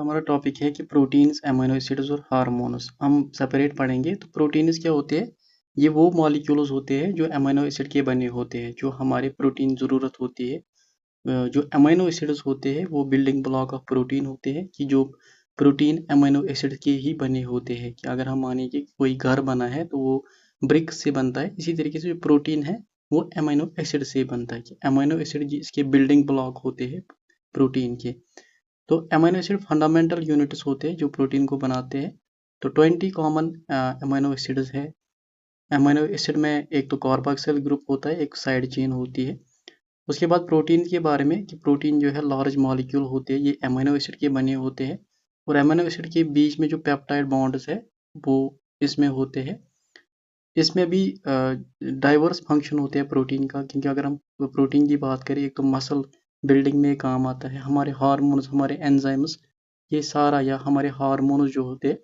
हमारा टॉपिक है कि प्रोटीन्स, अमीनो एसिड्स और हार्मोन्स हम सेपरेट पढ़ेंगे। तो प्रोटीन्स क्या होते हैं? ये वो मॉलिक्यूल्स होते हैं जो अमीनो एसिड के बने होते हैं, जो हमारे प्रोटीन ज़रूरत होती है। जो अमीनो एसिड्स होते हैं वो बिल्डिंग ब्लॉक ऑफ प्रोटीन होते हैं, कि जो प्रोटीन अमीनो एसिड के ही बने होते हैं। कि अगर हम माने कि कोई घर बना है तो वो ब्रिक से बनता है, इसी तरीके से जो प्रोटीन है वो अमीनो एसिड से बनता है। कि अमीनो एसिड इसके बिल्डिंग ब्लॉक होते हैं प्रोटीन के। तो अमीनो एसिड फंडामेंटल यूनिट्स होते हैं जो प्रोटीन को बनाते हैं। तो 20 कॉमन अमीनो एसिड्स है। अमीनो एसिड में एक तो कार्बोक्सिल ग्रुप होता है, एक साइड चेन होती है। उसके बाद प्रोटीन के बारे में कि प्रोटीन जो है लार्ज मॉलिक्यूल होते हैं, ये अमीनो एसिड के बने होते हैं। और अमीनो एसिड के बीच में जो पेप्टाइड बॉन्ड्स है वो इसमें होते हैं। इसमें भी डाइवर्स फंक्शन होते हैं प्रोटीन का, क्योंकि अगर हम प्रोटीन की बात करें, एक तो मसल बिल्डिंग में काम आता है, हमारे हार्मोन्स, हमारे एंजाइम्स, ये सारा, या हमारे हार्मोन्स जो होते हैं,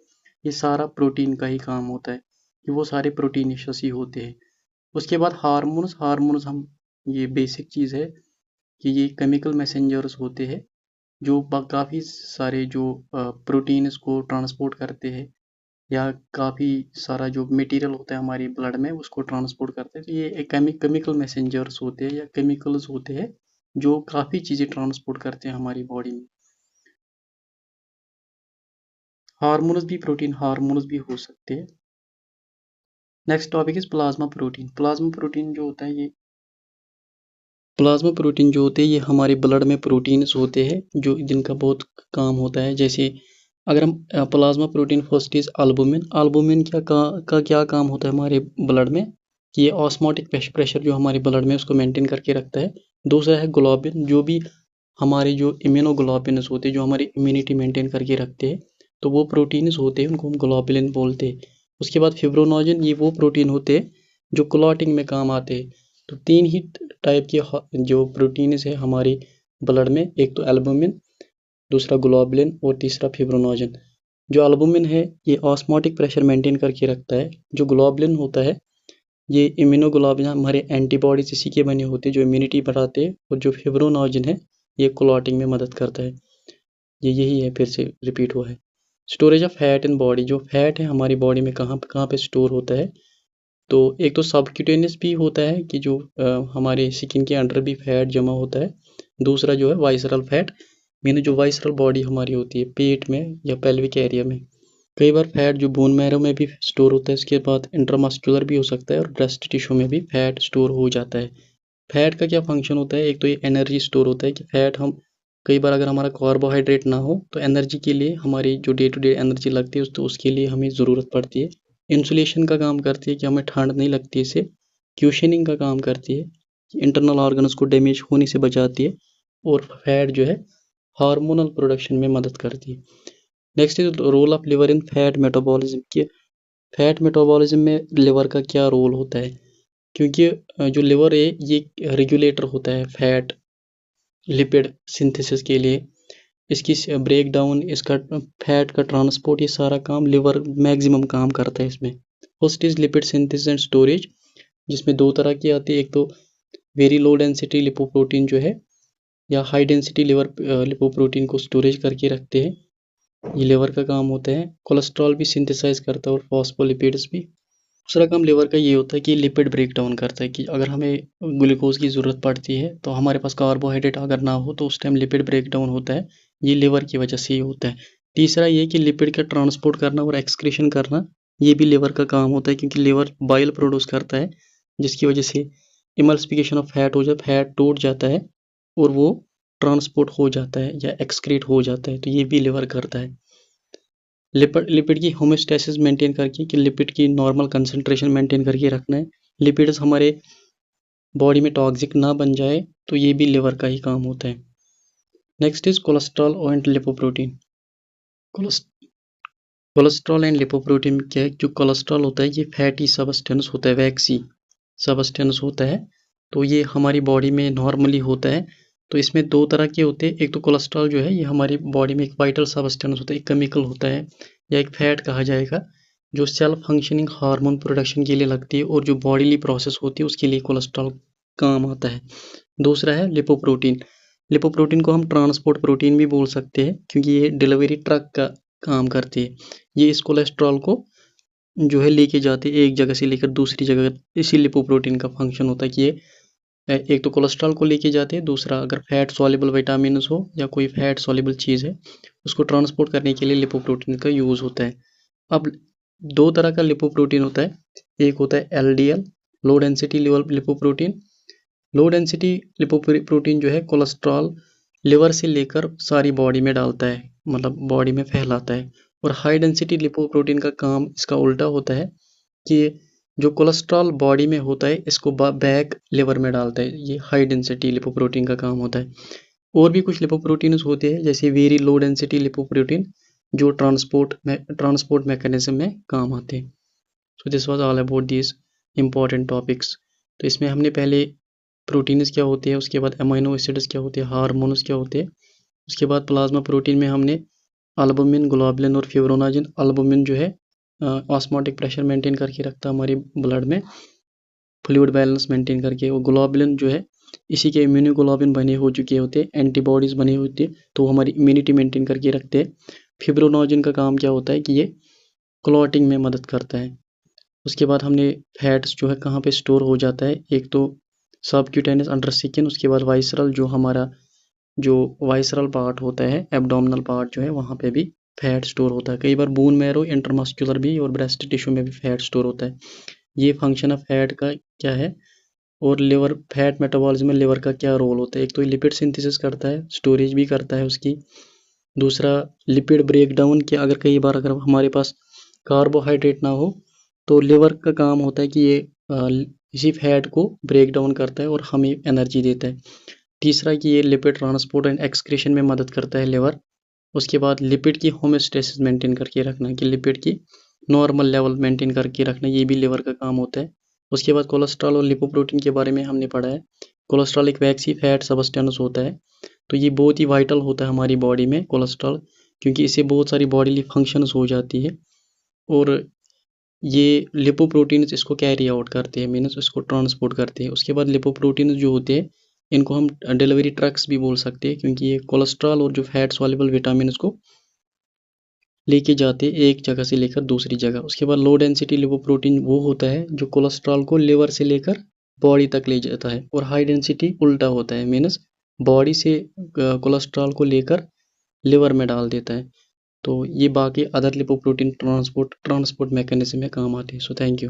ये सारा प्रोटीन का ही काम होता है, कि वो सारे प्रोटीनियस ही होते हैं। उसके बाद हार्मोन्स हार्मोन्स हम, ये बेसिक चीज़ है कि ये केमिकल मैसेंजर्स होते हैं जो काफ़ी सारे जो प्रोटीन्स को ट्रांसपोर्ट करते हैं, या काफ़ी सारा जो मटेरियल होता है हमारी ब्लड में उसको ट्रांसपोर्ट करते हैं। तो ये एक केमिकल मैसेंजर्स होते हैं या केमिकल्स होते हैं जो काफ़ी चीज़ें ट्रांसपोर्ट करते हैं हमारी बॉडी में। हार्मोन्स भी प्रोटीन हार्मोन्स भी हो सकते हैं। Next topic is plasma protein. Plasma protein जो होता है, ये हमारे ब्लड में प्रोटीन्स होते हैं जो जिनका बहुत काम होता है। जैसे अगर हम plasma protein, first is albumin. Albumin का क्या काम होता है हमारे ब्लड में, कि ये ऑस्मोटिक प्रेशर जो हमारे ब्लड में उसको मेंटेन करके रखता है। दूसरा है ग्लोबिन, जो भी हमारे जो इम्यूनोग्लोबिन्स होते हैं जो हमारी इम्यूनिटी मेंटेन करके रखते हैं, तो वो प्रोटीन्स होते हैं, उनको हम ग्लोबुलिन बोलते हैं। उसके बाद फिब्रोनोजन, ये वो प्रोटीन होते हैं जो क्लॉटिंग में काम आते हैं। तो 3 ही टाइप के जो प्रोटीन्स है हमारे ब्लड में, एक तो एल्बुमिन, दूसरा ग्लोबुलिन और तीसरा फिब्रोनोजन। जो एल्बुमिन है ये ऑस्मोटिक प्रेशर मेंटेन करके रखता है। जो ग्लोबुलिन होता है ये इम्यूनोग्लोबिन, हमारे एंटीबॉडीज इसी के बने होते हैं जो इम्यूनिटी बढ़ाते हैं। और जो फिब्रोनोजन है ये क्लॉटिंग में मदद करता है। ये यही है, फिर से रिपीट हुआ है। Storage of fat in body, जो फैट है हमारी बॉडी में कहाँ पे स्टोर होता है। तो एक तो सबक्यूटेनियस भी होता है कि जो हमारे स्किन के अंडर भी फैट जमा होता है। दूसरा जो है वाइसरल फैट, मीन जो वाइसरल बॉडी हमारी होती है पेट में या पेल्विक एरिया में। कई बार फैट जो बोन मैरो में भी स्टोर होता है। इसके बाद इंट्रामस्कुलर भी हो सकता है और ब्रेस्ट टिश्यू में भी फैट स्टोर हो जाता है। फैट का क्या फंक्शन होता है, एक तो ये एनर्जी स्टोर होता है कि फैट हम कई बार अगर हमारा कार्बोहाइड्रेट ना हो तो एनर्जी के लिए, हमारी जो डे टू डे एनर्जी लगती है तो उसके लिए हमें ज़रूरत पड़ती है। इंसुलेशन का काम करती है कि हमें ठंड नहीं लगती इससे। क्यूशनिंग का काम करती है कि इंटरनल ऑर्गन्स को डैमेज होने से बचाती है। और फैट जो है हार्मोनल प्रोडक्शन में मदद करती है। Next is role of liver in fat metabolism. के फैट मेटाबॉलिज्म में लिवर का क्या रोल होता है, क्योंकि जो लिवर है ये रेगुलेटर होता है फैट लिपिड सिंथेसिस के लिए। इसकी ब्रेक डाउन, इसका फैट का ट्रांसपोर्ट, ये सारा काम लिवर मैक्सिमम काम करता है इसमें। First is lipid synthesis and storage, जिसमें 2 तरह की आती है। एक तो वेरी लो डेंसिटी लिपोप्रोटीन जो है, या हाई डेंसिटी लिवर लिपोप्रोटीन को स्टोरेज करके रखते हैं, ये लिवर का काम होता है। कोलेस्ट्रॉल भी सिंथेसाइज करता है और फॉस्फोलिपिड्स भी। दूसरा काम लिवर का ये होता है कि लिपिड ब्रेक डाउन करता है, कि अगर हमें ग्लूकोज की ज़रूरत पड़ती है तो हमारे पास कार्बोहाइड्रेट अगर ना हो तो उस टाइम लिपिड ब्रेक डाउन होता है, ये लिवर की वजह से ही होता है। तीसरा ये कि लिपिड का ट्रांसपोर्ट करना और एक्सक्रीशन करना, ये भी लिवर का काम होता है, क्योंकि लिवर बाइल प्रोड्यूस करता है जिसकी वजह से इमल्सिफिकेशन ऑफ फैट हो जाए, फैट टूट जाता है और वो ट्रांसपोर्ट हो जाता है या एक्सक्रीट हो जाता है, तो ये भी लिवर करता है। लिपिड की होमोस्टैसिस मेंटेन करके, कि लिपिड की नॉर्मल कंसंट्रेशन मेंटेन करके रखना है, लिपिड्स हमारे बॉडी में टॉक्सिक ना बन जाए, तो ये भी लिवर का ही काम होता है। Next is cholesterol and lipoprotein. Cholesterol and lipoprotein क्या है, जो कोलेस्ट्रॉल होता है ये फैटी सबस्टेंस होता है, वैक्सी सबस्टेंस होता है। तो ये हमारी बॉडी में नॉर्मली होता है। तो इसमें 2 तरह के होते हैं। एक तो कोलेस्ट्रॉल जो है ये हमारी बॉडी में एक वाइटल सबस्टेंस होता है, एक केमिकल होता है या एक फैट कहा जाएगा, जो सेल्फ फंक्शनिंग हार्मोन प्रोडक्शन के लिए लगती है और जो बॉडीली प्रोसेस होती है उसके लिए कोलेस्ट्रॉल काम आता है। दूसरा है लिपोप्रोटीन। लिपोप्रोटीन को हम ट्रांसपोर्ट प्रोटीन भी बोल सकते हैं क्योंकि ये डिलीवरी ट्रक का काम करती है। ये इस कोलेस्ट्रॉल को जो है लेके जाते हैं एक जगह से लेकर दूसरी जगह। इसी लिपोप्रोटीन का फंक्शन होता है कि ये एक तो कोलेस्ट्रॉल को लेके जाते हैं, दूसरा अगर फैट सॉल्युबल विटामिन्स हो या कोई फैट सॉल्युबल चीज़ है उसको ट्रांसपोर्ट करने के लिए लिपोप्रोटीन का यूज़ होता है। अब दो तरह का लिपोप्रोटीन होता है, एक होता है LDL low density lipoprotein. Low density lipoprotein जो है कोलेस्ट्रॉल लिवर से लेकर सारी बॉडी में डालता है, मतलब बॉडी में फैलाता है। और हाई डेंसिटी लिपोप्रोटीन का काम इसका उल्टा होता है कि जो कोलेस्ट्रॉल बॉडी में होता है इसको बैक लिवर में डालता है। ये हाई डेंसिटी लिपोप्रोटीन का काम होता है। और भी कुछ लिपोप्रोटीन्स होते हैं जैसे वेरी लो डेंसिटी लिपोप्रोटीन जो ट्रांसपोर्ट मैकेनिज्म में काम आते हैं। So this was all about this important topics. तो इसमें हमने पहले प्रोटीन्स क्या होते हैं, उसके बाद अमीनो एसिड्स क्या होते हैं, हार्मोन्स क्या होते हैं, उसके बाद प्लाज्मा प्रोटीन में हमने एल्बुमिन, ग्लोबुलिन और फिब्रोनाजिन। एल्बुमिन जो है ऑस्मोटिक प्रेशर मेंटेन करके रखता है हमारे ब्लड में, फ्लूइड बैलेंस मेंटेन करके। और ग्लोबुलिन जो है इसी के इम्यूनोग्लोबिन बने हो चुके होते हैं, एंटीबॉडीज़ बने होते हैं, तो हमारी इम्यूनिटी मेंटेन करके रखते हैं। फिब्रोनाजिन का काम क्या होता है कि ये क्लॉटिंग में मदद करता है। उसके बाद हमने फैट्स जो है कहाँ पे स्टोर हो जाता है, एक तो सबक्यूटेनियस अंडर स्किन, उसके बाद वाइसरल जो हमारा जो वाइसरल पार्ट होता है, एब्डोमिनल पार्ट जो है वहाँ पे भी फैट स्टोर होता है। कई बार बोन मैरो, इंटरमस्कुलर भी और ब्रेस्ट टिश्यू में भी फैट स्टोर होता है। ये फंक्शन ऑफ फैट का क्या है। और लिवर फैट मेटाबॉलिज्म में लिवर का क्या रोल होता है, एक तो लिपिड सिंथेसिस करता है, स्टोरेज भी करता है उसकी। दूसरा लिपिड ब्रेकडाउन के अगर कई बार अगर हमारे पास कार्बोहाइड्रेट ना हो तो लिवर का काम होता है कि ये इसी फैट को ब्रेक डाउन करता है और हमें एनर्जी देता है। तीसरा कि ये लिपिड ट्रांसपोर्ट एंड एक्सक्रीशन में मदद करता है लिवर। उसके बाद लिपिड की होम्योस्टेसिस मेंटेन करके रखना, कि लिपिड की नॉर्मल लेवल मेंटेन करके रखना, ये भी लिवर का काम होता है। उसके बाद कोलेस्ट्रॉल और लिपोप्रोटीन के बारे में हमने पढ़ा है। कोलेस्ट्रॉल एक वैक्सी फैट सबस्टेंस होता है, तो ये बहुत ही वाइटल होता है हमारी बॉडी में कोलेस्ट्रॉल, क्योंकि इससे बहुत सारी बॉडीली फंक्शंस हो जाती है। और ये लिपोप्रोटीन्स इसको कैरी आउट करते हैं, मीन्स इसको ट्रांसपोर्ट करते हैं। उसके बाद लिपोप्रोटीन्स जो होते हैं इनको हम डिलीवरी ट्रक्स भी बोल सकते हैं, क्योंकि ये कोलेस्ट्रॉल और जो फैट सॉल्युबल विटामिन को लेके जाते हैं एक जगह से लेकर दूसरी जगह। उसके बाद लो डेंसिटी लिपोप्रोटीन वो होता है जो कोलेस्ट्रॉल को लिवर से लेकर बॉडी तक ले जाता है। और हाई डेंसिटी उल्टा होता है, मीन्स बॉडी से कोलेस्ट्रॉल को लेकर लिवर में डाल देता है। तो ये बाकी अदर लिपोप्रोटीन ट्रांसपोर्ट मैकेनिज्म में काम आते हैं। So thank you.